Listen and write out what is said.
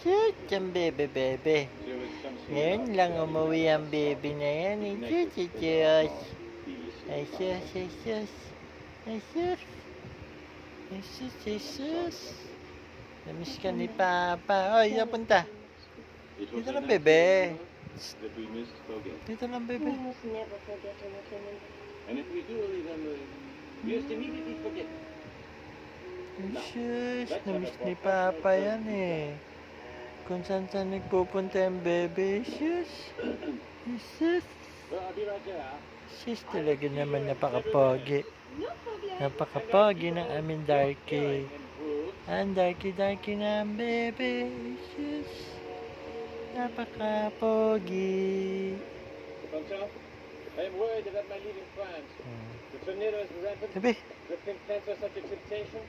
Shoot, ang bebe. Ngayon lang umuwi ang baby na yan. Ay, sus. Ay, sus, ay, sus. Ay, sus. Ay, sus, ay, sus. Namiss ka ni Papa. Oy, napunta. Dito lang, bebe. Dito lang, bebe. We must never forget anything. And if we do, then we just immediately forget. Ay, sus. Namiss ni Papa yan eh. Kung saan nagpupunta yung bebe. Ay, sus. Ay, sus. Well, I'll be right there. Sus, talaga naman napaka-pogi. Napaka-pogi ng aming Darky. Ang Darky na ang bebe. Sus. Napaka-pogi. Pancho, I am worried about my leaving France. The tornadoes are rampant. Sabi. The pink plants are such a temptation.